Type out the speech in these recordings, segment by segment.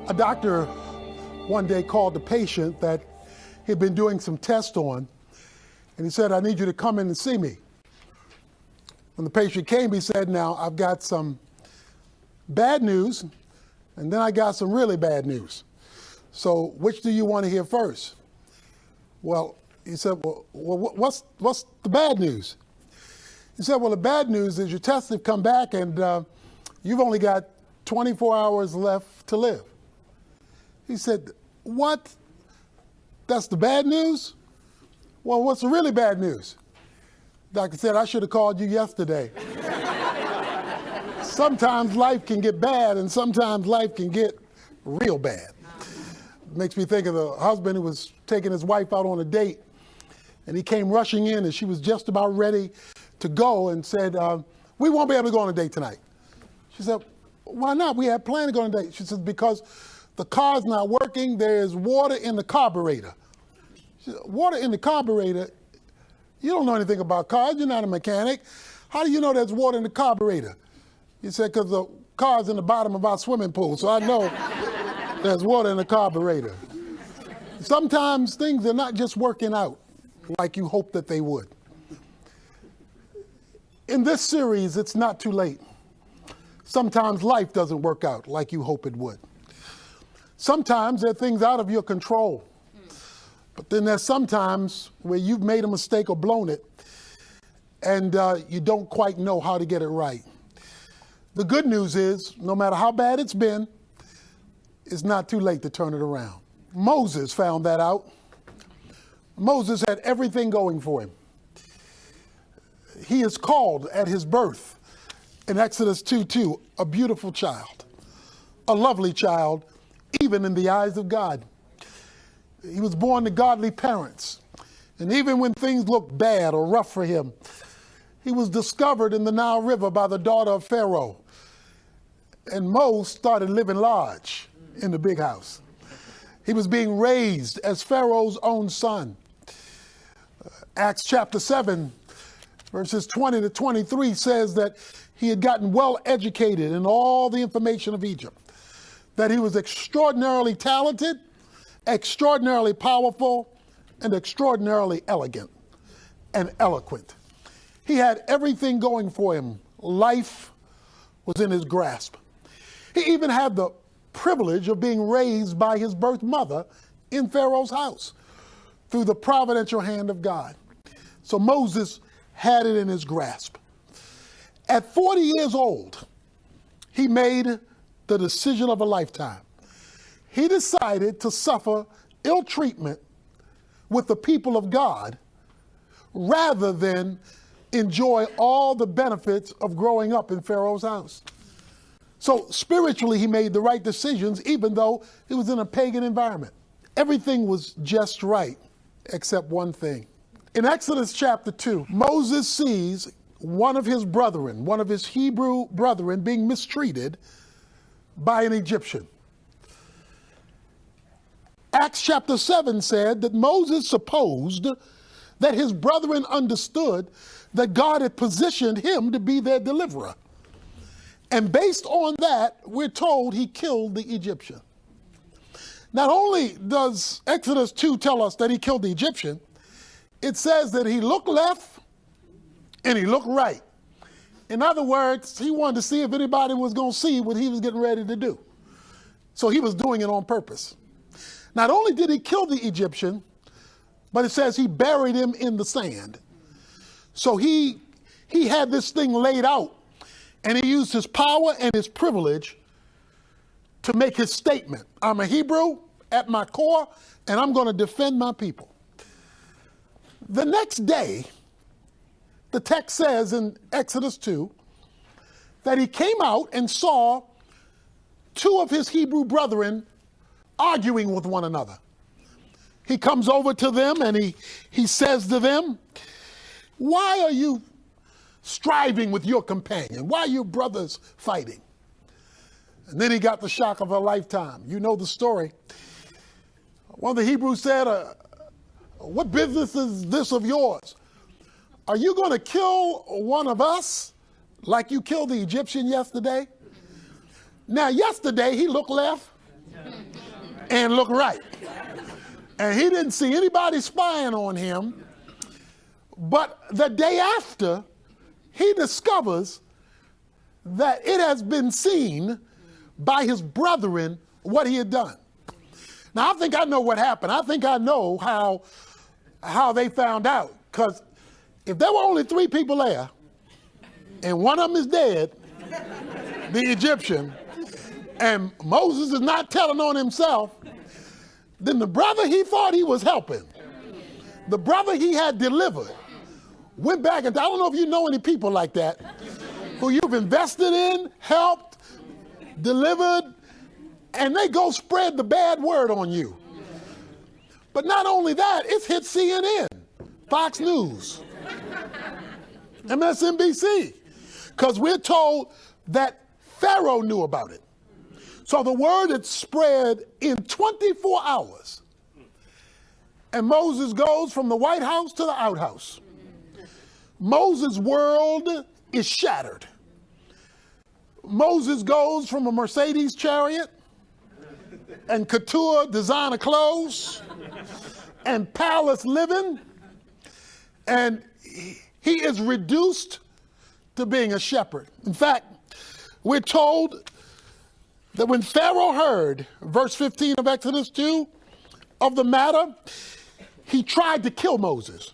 A doctor one day called the patient that he'd been doing some tests on, and he said, "I need you to come in and see me." When the patient came, he said, "Now, I've got some bad news, and then I got some really bad news. So which do you want to hear first?" Well, he said, well what's the bad news? He said, "Well, the bad news is your tests have come back, and you've only got 24 hours left to live." He said, "What? That's the bad news? Well, what's the really bad news?" The doctor said, "I should have called you yesterday." Sometimes life can get bad, and sometimes life can get real bad. Makes me think of the husband who was taking his wife out on a date, and he came rushing in, and she was just about ready to go and said, "We won't be able to go on a date tonight." She said, "Why not? We had planned to go on a date." She said, "Because the car's not working. There's water in the carburetor." She said, "Water in the carburetor? You don't know anything about cars. You're not a mechanic. How do you know there's water in the carburetor?" He said, "Because the car's in the bottom of our swimming pool, so I know there's water in the carburetor." Sometimes things are not just working out like you hoped that they would. In this series, it's not too late. Sometimes life doesn't work out like you hope it would. Sometimes there are things out of your control. But then there's sometimes where you've made a mistake or blown it, and you don't quite know how to get it right. The good news is, no matter how bad it's been, it's not too late to turn it around. Moses found that out. Moses had everything going for him. He is called at his birth in Exodus 2:2, a beautiful child, a lovely child, even in the eyes of God. He was born to godly parents. And even when things looked bad or rough for him, he was discovered in the Nile River by the daughter of Pharaoh. And Moses started living large in the big house. He was being raised as Pharaoh's own son. Acts chapter 7, verses 20 to 23 says that he had gotten well educated in all the information of Egypt, that he was extraordinarily talented, extraordinarily powerful, and extraordinarily elegant and eloquent. He had everything going for him. Life was in his grasp. He even had the privilege of being raised by his birth mother in Pharaoh's house through the providential hand of God. So Moses had it in his grasp. At 40 years old, he made the decision of a lifetime. He decided to suffer ill treatment with the people of God rather than enjoy all the benefits of growing up in Pharaoh's house. So spiritually, he made the right decisions, even though he was in a pagan environment. Everything was just right, except one thing. In Exodus chapter 2, Moses sees one of his brethren, one of his Hebrew brethren, being mistreated by an Egyptian. Acts chapter 7 said that Moses supposed that his brethren understood that God had positioned him to be their deliverer. And based on that, we're told he killed the Egyptian. Not only does Exodus 2 tell us that he killed the Egyptian, it says that he looked left and he looked right. In other words, he wanted to see if anybody was going to see what he was getting ready to do. So he was doing it on purpose. Not only did he kill the Egyptian, but it says he buried him in the sand. So he had this thing laid out, and he used his power and his privilege to make his statement. I'm a Hebrew at my core, and I'm going to defend my people. The next day, the text says in Exodus 2 that he came out and saw two of his Hebrew brethren arguing with one another. He comes over to them and he says to them, "Why are you striving with your companion? Why are you brothers fighting?" And then he got the shock of a lifetime. You know the story. One of the Hebrews said, "What business is this of yours? Are you going to kill one of us like you killed the Egyptian yesterday?" Now, yesterday he looked left and look right. And he didn't see anybody spying on him. But the day after, he discovers that it has been seen by his brethren what he had done. Now, I think I know what happened. I think I know how they found out. Because if there were only 3 people there, and one of them is dead, the Egyptian, and Moses is not telling on himself, then the brother he thought he was helping, the brother he had delivered, went back, and I don't know if you know any people like that, who you've invested in, helped, delivered, and they go spread the bad word on you. But not only that, it's hit CNN, Fox News, MSNBC, because we're told that Pharaoh knew about it. So the word had spread in 24 hours. And Moses goes from the White House to the outhouse. Moses' world is shattered. Moses goes from a Mercedes chariot and couture designer clothes and palace living, and he is reduced to being a shepherd. In fact, we're told that when Pharaoh heard, verse 15 of Exodus 2, of the matter, he tried to kill Moses.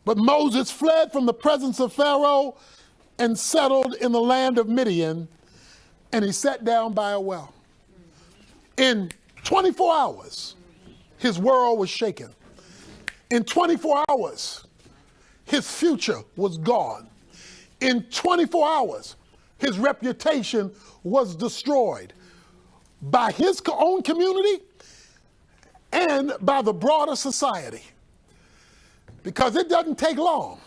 But Moses fled from the presence of Pharaoh and settled in the land of Midian, and he sat down by a well. In 24 hours, his world was shaken. In 24 hours, his future was gone. In 24 hours, his reputation was destroyed by his own community and by the broader society. Because it doesn't take long.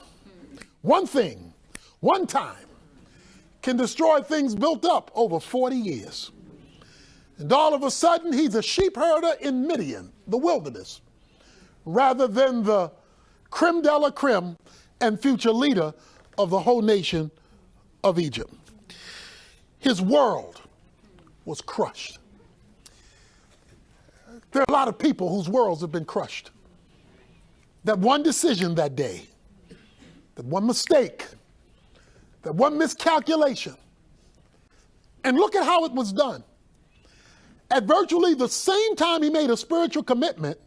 One thing, one time, can destroy things built up over 40 years. And all of a sudden, he's a sheep herder in Midian, the wilderness, rather than the creme de la creme and future leader of the whole nation of Egypt. His world was crushed. There are a lot of people whose worlds have been crushed. That one decision that day, that one mistake, that one miscalculation. And look at how it was done. At virtually the same time he made a spiritual commitment,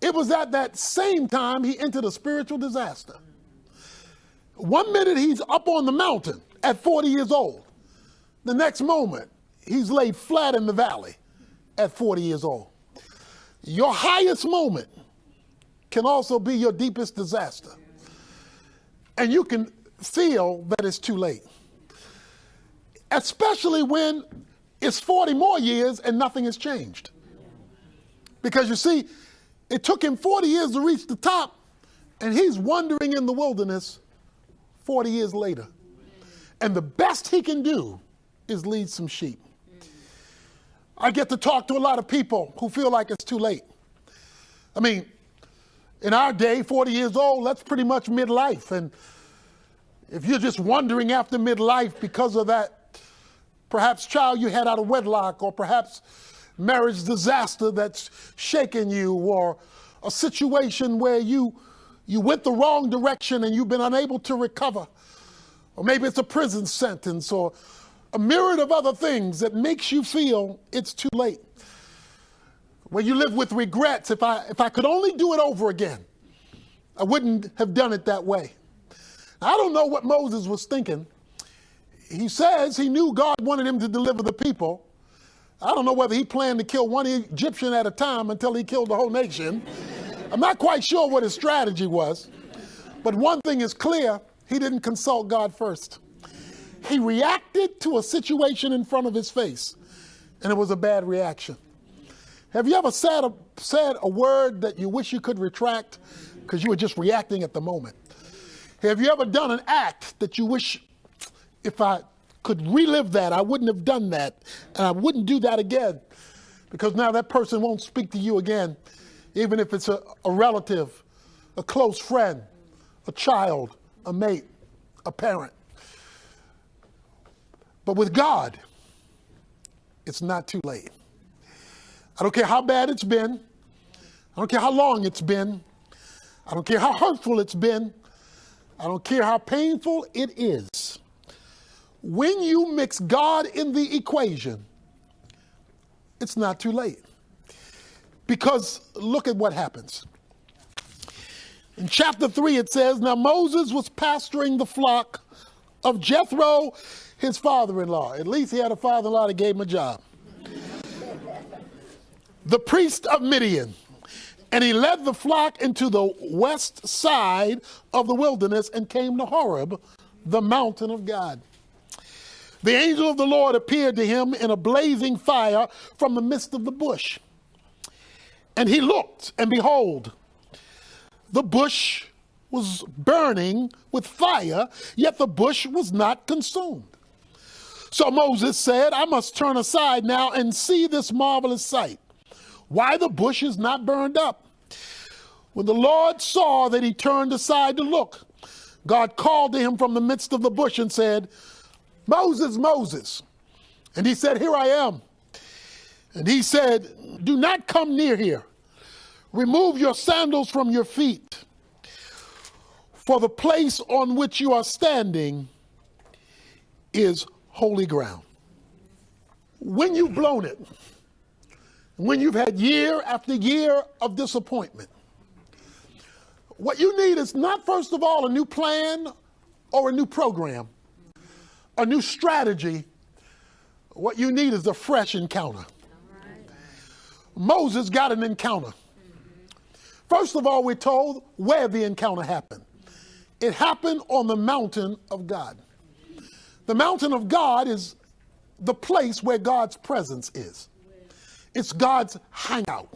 it was at that same time he entered a spiritual disaster. One minute he's up on the mountain at 40 years old. The next moment he's laid flat in the valley at 40 years old. Your highest moment can also be your deepest disaster. And you can feel that it's too late. Especially when it's 40 more years and nothing has changed. Because you see, it took him 40 years to reach the top, and he's wandering in the wilderness 40 years later. And the best he can do is lead some sheep. I get to talk to a lot of people who feel like it's too late. I mean, in our day, 40 years old, that's pretty much midlife. And if you're just wondering after midlife because of that perhaps child you had out of wedlock, or perhaps marriage disaster that's shaken you, or a situation where you went the wrong direction and you've been unable to recover, or maybe it's a prison sentence, or a myriad of other things that makes you feel it's too late. Where you live with regrets. If I could only do it over again, I wouldn't have done it that way. I don't know what Moses was thinking. He says he knew God wanted him to deliver the people. I don't know whether he planned to kill one Egyptian at a time until he killed the whole nation. I'm not quite sure what his strategy was. But one thing is clear, he didn't consult God first. He reacted to a situation in front of his face, and it was a bad reaction. Have you ever said a word that you wish you could retract because you were just reacting at the moment? Have you ever done an act that you wish, if I could relive that, I wouldn't have done that, and I wouldn't do that again, because now that person won't speak to you again, even if it's a relative, a close friend, a child, a mate, a parent. But with God, it's not too late. I don't care how bad it's been. I don't care how long it's been. I don't care how hurtful it's been. I don't care how painful it is. When you mix God in the equation, it's not too late. Because look at what happens. In chapter 3 it says, now Moses was pasturing the flock of Jethro, his father-in-law. At least he had a father-in-law that gave him a job. The priest of Midian. And he led the flock into the west side of the wilderness and came to Horeb, the mountain of God. The angel of the Lord appeared to him in a blazing fire from the midst of the bush. And he looked, and behold, the bush was burning with fire, yet the bush was not consumed. So Moses said, I must turn aside now and see this marvelous sight, why the bush is not burned up. When the Lord saw that he turned aside to look, God called to him from the midst of the bush and said, Moses, Moses. And he said, here I am. And he said, do not come near here. Remove your sandals from your feet, for the place on which you are standing is holy ground. When you've blown it, when you've had year after year of disappointment, what you need is not, first of all, a new plan or a new program, a new strategy. What you need is a fresh encounter. Moses got an encounter. First of all, we're told where the encounter happened. It happened on the mountain of God. The mountain of God is the place where God's presence is. It's God's hangout.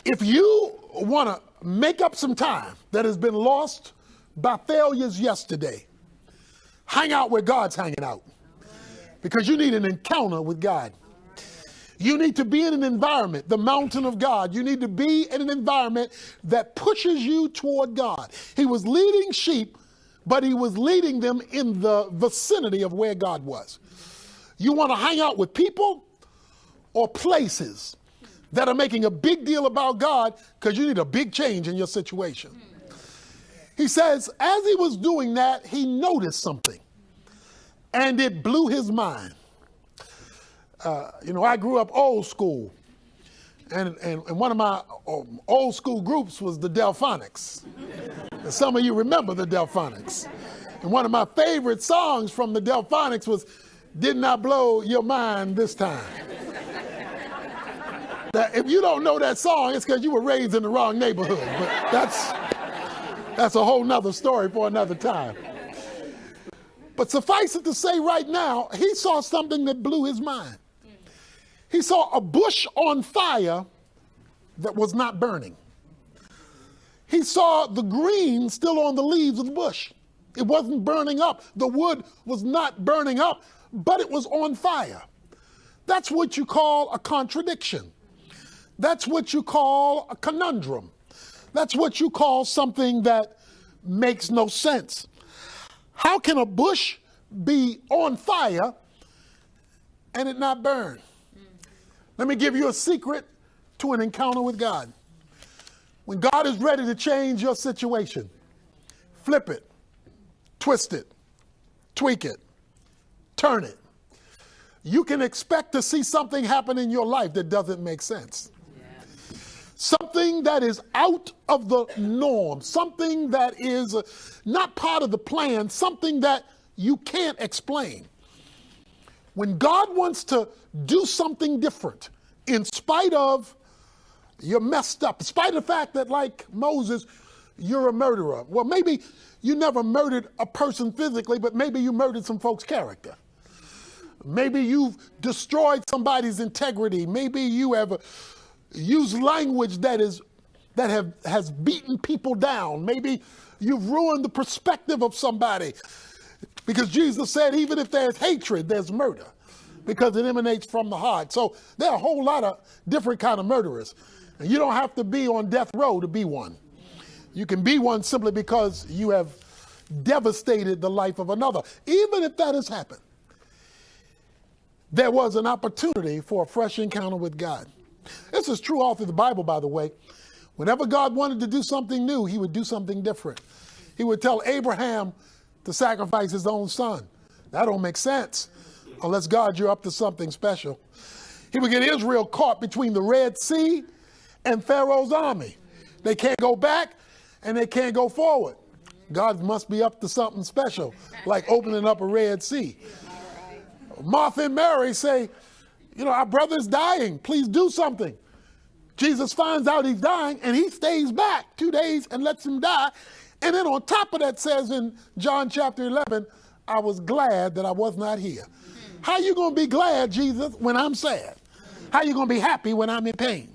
If you want to make up some time that has been lost by failures yesterday, hang out where God's hanging out. Because you need an encounter with God. You need to be in an environment, the mountain of God. You need to be in an environment that pushes you toward God. He was leading sheep, but he was leading them in the vicinity of where God was. You want to hang out with people or places that are making a big deal about God because you need a big change in your situation. He says, as he was doing that, he noticed something, and it blew his mind. I grew up old school, and one of my old school groups was the Delphonics. And some of you remember the Delphonics. And one of my favorite songs from the Delphonics was, Did Not Blow Your Mind This Time. Now, if you don't know that song, it's because you were raised in the wrong neighborhood. But that's a whole nother story for another time. But suffice it to say right now, he saw something that blew his mind. He saw a bush on fire that was not burning. He saw the green still on the leaves of the bush. It wasn't burning up. The wood was not burning up, but it was on fire. That's what you call a contradiction. That's what you call a conundrum. That's what you call something that makes no sense. How can a bush be on fire and it not burn? Let me give you a secret to an encounter with God. When God is ready to change your situation, flip it, twist it, tweak it, turn it. You can expect to see something happen in your life that doesn't make sense. Something that is out of the norm, something that is not part of the plan, something that you can't explain. When God wants to do something different, in spite of you're messed up, in spite of the fact that, like Moses, you're a murderer. Well, maybe you never murdered a person physically, but maybe you murdered some folks' character. Maybe you've destroyed somebody's integrity. Maybe you have used language that has beaten people down. Maybe you've ruined the perspective of somebody. Because Jesus said, even if there's hatred, there's murder, because it emanates from the heart. So there are a whole lot of different kind of murderers. And you don't have to be on death row to be one. You can be one simply because you have devastated the life of another, even if that has happened. there was an opportunity for a fresh encounter with God. This is true all through the Bible, by the way. Whenever God wanted to do something new, he would do something different. He would tell Abraham to sacrifice his own son. That don't make sense unless, God, you're up to something special. He would get Israel caught between the Red Sea and Pharaoh's army. They can't go back and they can't go forward. God must be up to something special, like opening up a Red Sea. Martha and Mary say, our brother's dying. Please do something. Jesus finds out he's dying and he stays back 2 days and lets him die. And then on top of that says in John chapter 11, I was glad that I was not here. How you going to be glad, Jesus, when I'm sad? How you going to be happy when I'm in pain?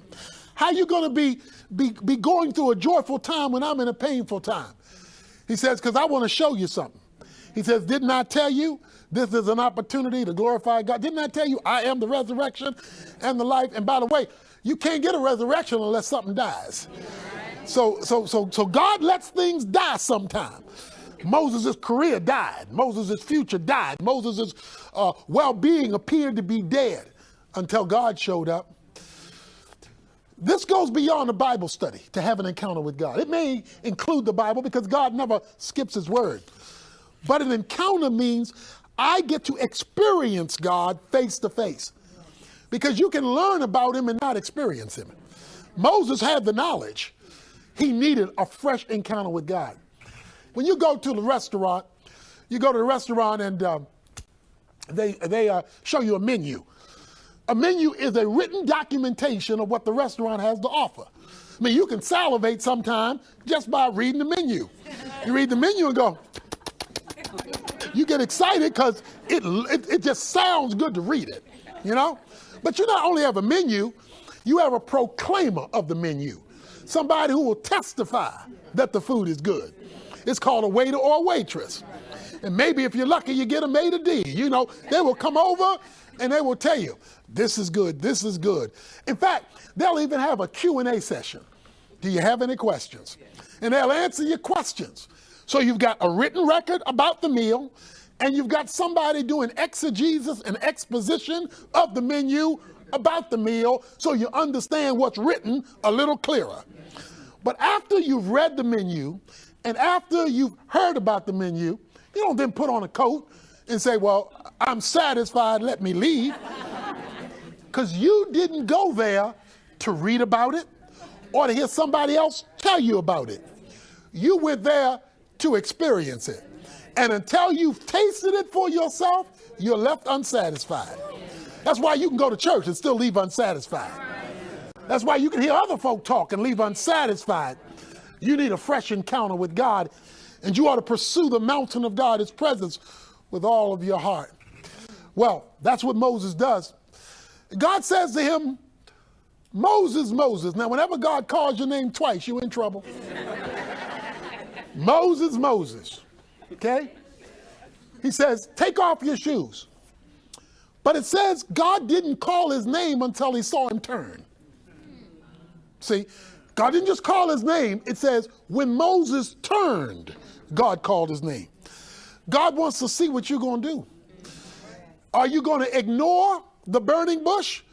How you going to be going through a joyful time when I'm in a painful time? He says, because I want to show you something. He says, didn't I tell you this is an opportunity to glorify God? Didn't I tell you I am the resurrection and the life? And by the way, you can't get a resurrection unless something dies. So God lets things die sometime. Moses' career died. Moses' future died. Moses' well-being appeared to be dead until God showed up. This goes beyond a Bible study to have an encounter with God. It may include the Bible because God never skips his word. But an encounter means I get to experience God face to face. Because you can learn about him and not experience him. Moses had the knowledge. He needed a fresh encounter with God. When you go to the restaurant, and they show you a menu. A menu is a written documentation of what the restaurant has to offer. I mean, you can salivate sometime just by reading the menu. You read the menu and go, you get excited because it just sounds good to read it, But you not only have a menu, you have a proclaimer of the menu. Somebody who will testify that the food is good. It's called a waiter or a waitress. And maybe if you're lucky, you get a maître d'. They will come over and they will tell you, this is good, this is good. In fact, they'll even have a Q&A session. Do you have any questions? And they'll answer your questions. So you've got a written record about the meal, and you've got somebody doing exegesis and exposition of the menu about the meal so you understand what's written a little clearer. But after you've read the menu and after you've heard about the menu, you don't then put on a coat and say, well, I'm satisfied, let me leave. Because you didn't go there to read about it or to hear somebody else tell you about it. You went there to experience it. And until you've tasted it for yourself, you're left unsatisfied. That's why you can go to church and still leave unsatisfied. That's why you can hear other folk talk and leave unsatisfied. You need a fresh encounter with God, and you ought to pursue the mountain of God, his presence, with all of your heart. Well, that's what Moses does. God says to him, Moses, Moses. Now, whenever God calls your name twice, you're in trouble. Moses, Moses. Okay? He says, take off your shoes. But it says God didn't call his name until he saw him turn. See, God didn't just call his name. It says when Moses turned, God called his name. God wants to see what you're going to do. Are you going to ignore the burning bush?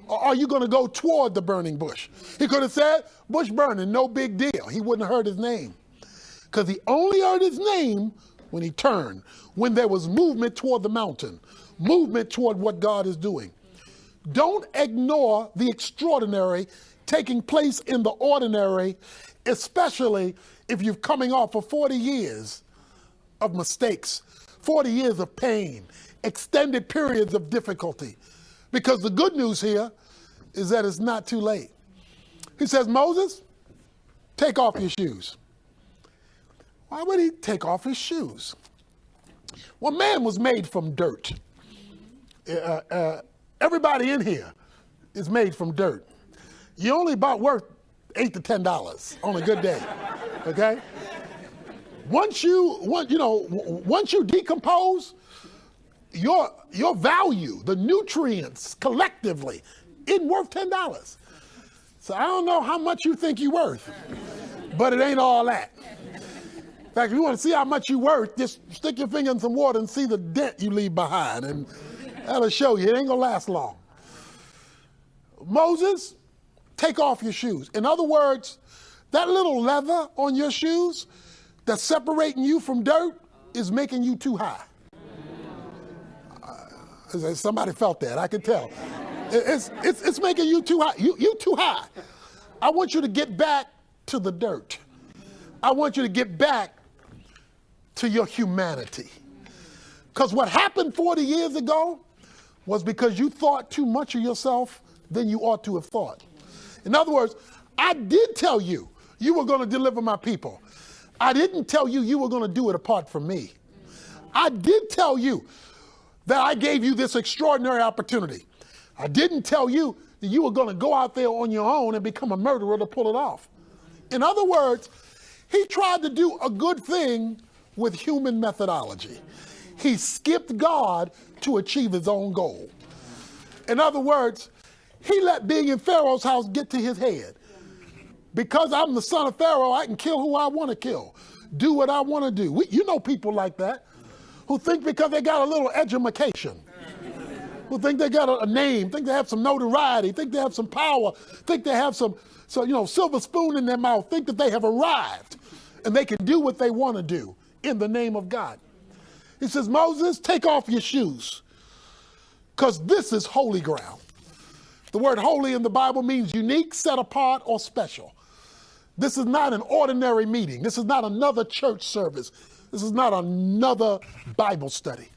Or are you going to go toward the burning bush? He could have said, bush burning, no big deal. He wouldn't have heard his name. Because he only heard his name when he turned, when there was movement toward the mountain, movement toward what God is doing. Don't ignore the extraordinary taking place in the ordinary, especially if you're coming off of 40 years of mistakes, 40 years of pain, extended periods of difficulty. Because the good news here is that it's not too late. He says, Moses, take off your shoes. Why would he take off his shoes? Well, man was made from dirt. Everybody in here is made from dirt. You're only about worth $8 to $10 on a good day, okay? Once you decompose, your value, the nutrients collectively, isn't worth $10. So I don't know how much you think you're worth, but it ain't all that. In fact, if you want to see how much you're worth, just stick your finger in some water and see the dent you leave behind. And That'll show you. It ain't going to last long. Moses, take off your shoes. In other words, that little leather on your shoes that's separating you from dirt is making you too high. Somebody felt that. I can tell. It's making you too high. You too high. I want you to get back to the dirt. I want you to get back to your humanity. Because what happened 40 years ago was because you thought too much of yourself than you ought to have thought. In other words, I did tell you you were going to deliver my people. I didn't tell you you were going to do it apart from me. I did tell you that I gave you this extraordinary opportunity. I didn't tell you that you were going to go out there on your own and become a murderer to pull it off. In other words, he tried to do a good thing with human methodology. He skipped God to achieve his own goal. In other words, he let being in Pharaoh's house get to his head. Because I'm the son of Pharaoh, I can kill who I want to kill, do what I want to do. You know people like that who think because they got a little education, who think they got a name, think they have some notoriety, think they have some power, think they have some silver spoon in their mouth, think that they have arrived and they can do what they want to do in the name of God. He says, Moses, take off your shoes because this is holy ground. The word holy in the Bible means unique, set apart, or special. This is not an ordinary meeting. This is not another church service. This is not another Bible study.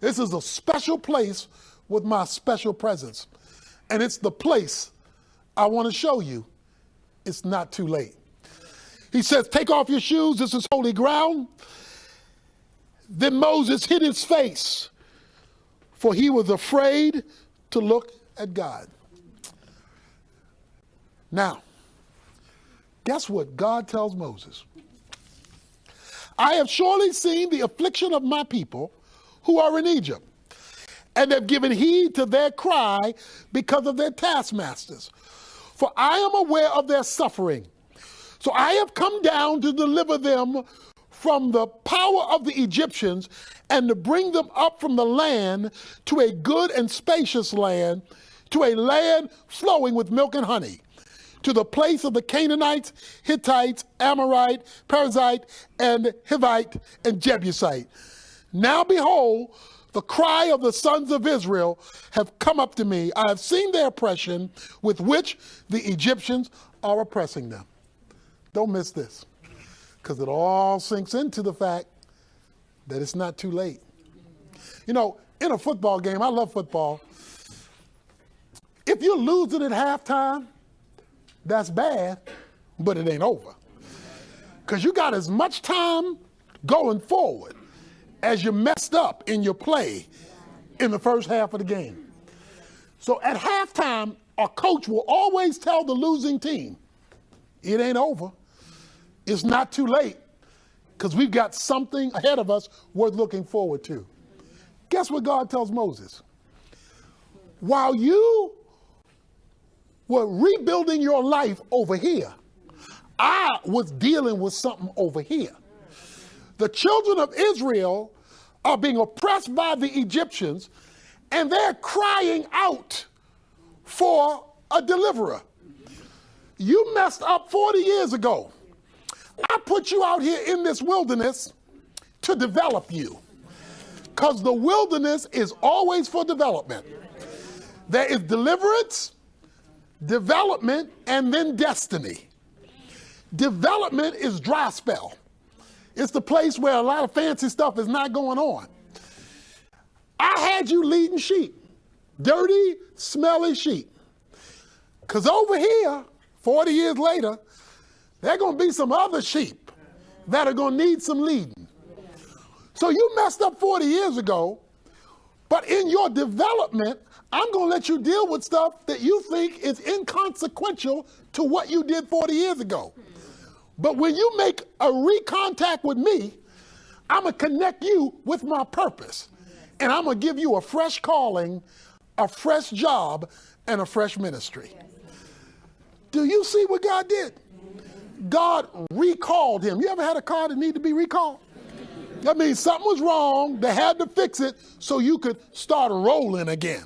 This is a special place with my special presence. And it's the place I want to show you. It's not too late. He says, take off your shoes. This is holy ground. Then Moses hid his face, for he was afraid to look at God. Now, guess what God tells Moses? I have surely seen the affliction of my people who are in Egypt, and have given heed to their cry because of their taskmasters. For I am aware of their suffering. So I have come down to deliver them from the power of the Egyptians and to bring them up from the land to a good and spacious land, to a land flowing with milk and honey, to the place of the Canaanites, Hittites, Amorite, Perizzite, and Hivite, and Jebusite. Now behold, the cry of the sons of Israel have come up to me. I have seen their oppression with which the Egyptians are oppressing them. Don't miss this, because it all sinks into the fact that it's not too late. You know, in a football game, I love football. If you're losing at halftime, that's bad, but it ain't over. Because you got as much time going forward as you messed up in your play in the first half of the game. So at halftime, our coach will always tell the losing team, it ain't over. It's not too late, because we've got something ahead of us worth looking forward to. Guess what God tells Moses? While you were rebuilding your life over here, I was dealing with something over here. The children of Israel are being oppressed by the Egyptians, and they're crying out for a deliverer. You messed up 40 years ago. I put you out here in this wilderness to develop you, because the wilderness is always for development. There is deliverance, development, and then destiny. Development is dry spell. It's the place where a lot of fancy stuff is not going on. I had you leading sheep, dirty, smelly sheep. Because over here, 40 years later, there are going to be some other sheep that are going to need some leading. So you messed up 40 years ago, but in your development, I'm going to let you deal with stuff that you think is inconsequential to what you did 40 years ago. But when you make a recontact with me, I'm going to connect you with my purpose. And I'm going to give you a fresh calling, a fresh job, and a fresh ministry. Do you see what God did? God recalled him. You ever had a car that needed to be recalled? That means something was wrong. They had to fix it so you could start rolling again.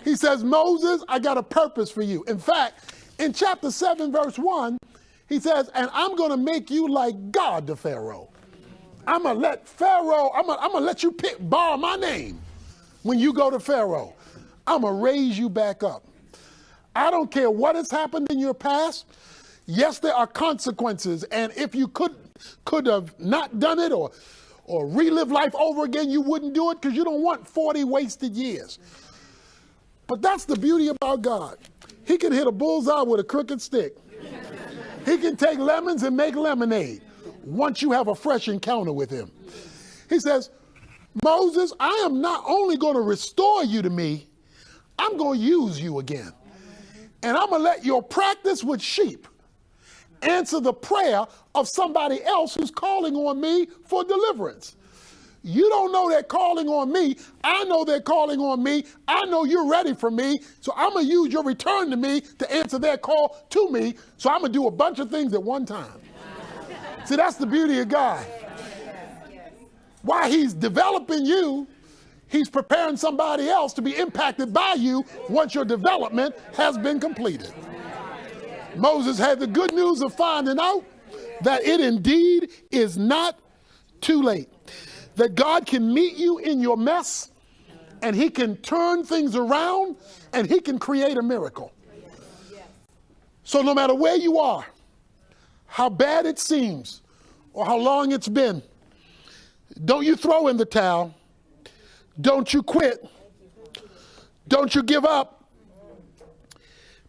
He says, Moses, I got a purpose for you. In fact, in chapter 7, verse 1, he says, and I'm going to make you like God to Pharaoh. I'm going to let Pharaoh, I'm going to let you borrow my name when you go to Pharaoh. I'm going to raise you back up. I don't care what has happened in your past. Yes, there are consequences. And if you could have not done it or relive life over again, you wouldn't do it because you don't want 40 wasted years. But that's the beauty about God. He can hit a bullseye with a crooked stick. He can take lemons and make lemonade once you have a fresh encounter with him. He says, Moses, I am not only going to restore you to me, I'm going to use you again. And I'm going to let your practice with sheep answer the prayer of somebody else who's calling on me for deliverance. You don't know they're calling on me. I know they're calling on me. I know you're ready for me. So I'm going to use your return to me to answer their call to me. So I'm going to do a bunch of things at one time. See, that's the beauty of God. While he's developing you, he's preparing somebody else to be impacted by you once your development has been completed. Moses had the good news of finding out that it indeed is not too late. That God can meet you in your mess, and he can turn things around, and he can create a miracle. So no matter where you are, how bad it seems, or how long it's been, don't you throw in the towel. Don't you quit. Don't you give up.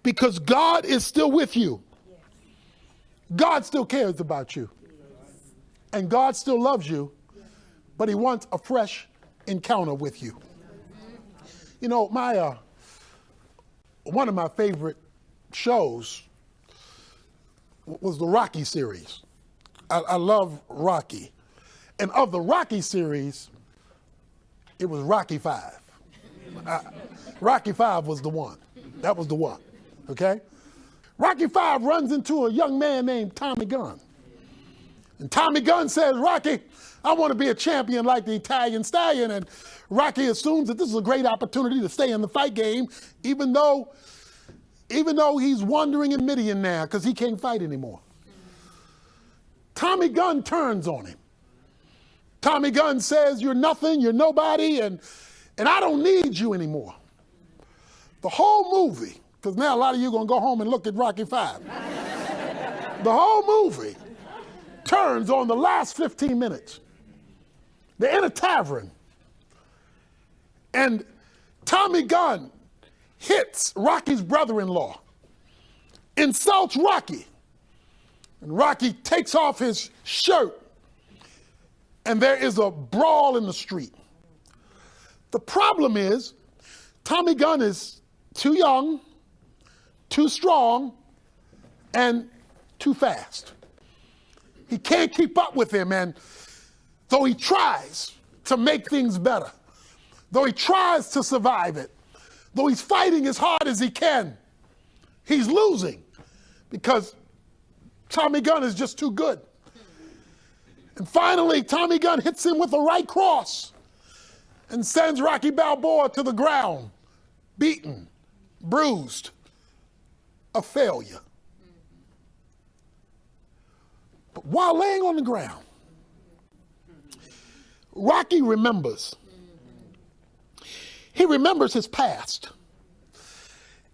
Because God is still with you. God still cares about you. And God still loves you. But he wants a fresh encounter with you. You know, one of my favorite shows was the Rocky series. I love Rocky. And of the Rocky series, it was Rocky V. Rocky V was the one. That was the one. Okay? Rocky V runs into a young man named Tommy Gunn. And Tommy Gunn says, Rocky, I want to be a champion like the Italian Stallion. And Rocky assumes that this is a great opportunity to stay in the fight game, even though he's wandering in Midian now because he can't fight anymore. Tommy Gunn turns on him. Tommy Gunn says, you're nothing, you're nobody, and I don't need you anymore. The whole movie, because now a lot of you are going to go home and look at Rocky V. The whole movie turns on the last 15 minutes. They're in a tavern. And Tommy Gunn hits Rocky's brother-in-law, insults Rocky. And Rocky takes off his shirt. And there is a brawl in the street. The problem is, Tommy Gunn is too young, too strong, and too fast. He can't keep up with him, and though he tries to make things better, though he tries to survive it, though he's fighting as hard as he can, he's losing because Tommy Gunn is just too good. And finally, Tommy Gunn hits him with a right cross and sends Rocky Balboa to the ground, beaten, bruised, a failure. But while laying on the ground, Rocky remembers. He remembers his past.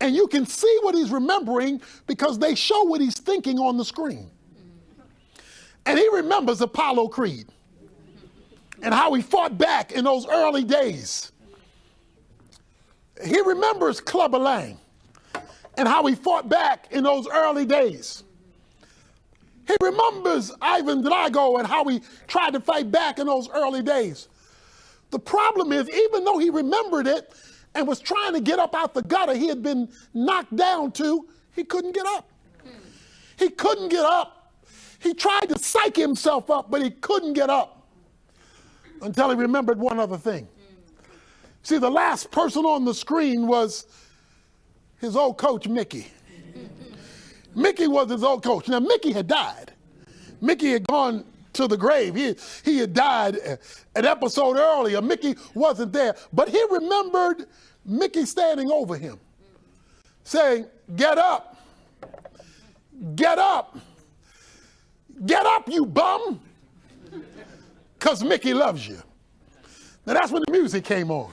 And you can see what he's remembering because they show what he's thinking on the screen. And he remembers Apollo Creed and how he fought back in those early days. He remembers Clubber Lang and how he fought back in those early days. He remembers Ivan Drago and how he tried to fight back in those early days. The problem is, even though he remembered it and was trying to get up out the gutter he had been knocked down to, he couldn't get up. He couldn't get up. He tried to psych himself up, but he couldn't get up until he remembered one other thing. See, the last person on the screen was his old coach, Mickey. Mickey was his old coach. Now, Mickey had died. Mickey had gone to the grave. He had died an episode earlier. Mickey wasn't there, but he remembered Mickey standing over him, saying, "Get up, get up, get up, you bum," because Mickey loves you. Now that's when the music came on.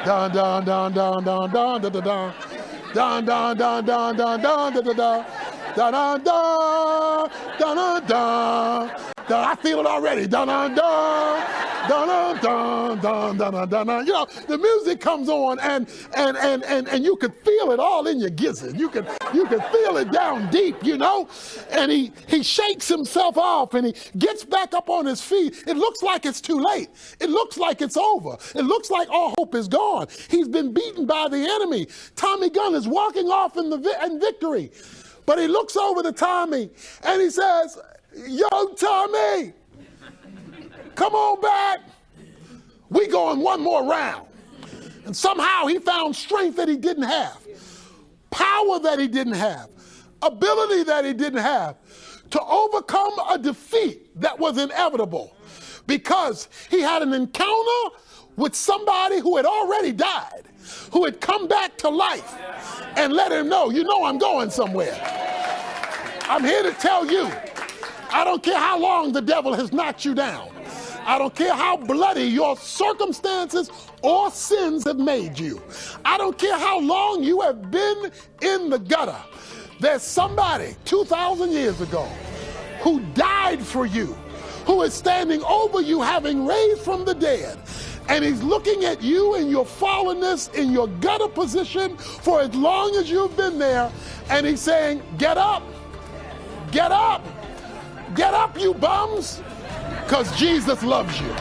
Dun dun dun dun dun dun dun dun dun dun dun dun dun dun dun dun dun. Dun dun dun dun dun. I feel it already. Dun dun dun dun dun dun dun dun dun. You know, the music comes on and you can feel it all in your gizzard. You can feel it down deep, you know. And he shakes himself off and he gets back up on his feet. It looks like it's too late. It looks like it's over. It looks like all hope is gone. He's been beaten by the enemy. Tommy Gunn is walking off in victory. But he looks over to Tommy and he says, "Yo, Tommy, come on back. We going one more round." And somehow he found strength that he didn't have, power that he didn't have, ability that he didn't have to overcome a defeat that was inevitable because he had an encounter with somebody who had already died, who had come back to life and let him know, "You know, I'm going somewhere. I'm here to tell you, I don't care how long the devil has knocked you down. I don't care how bloody your circumstances or sins have made you. I don't care how long you have been in the gutter. There's somebody 2,000 years ago who died for you, who is standing over you having raised from the dead. And he's looking at you in your fallenness, in your gutter position for as long as you've been there. And he's saying, get up, get up, get up, you bums, because Jesus loves you."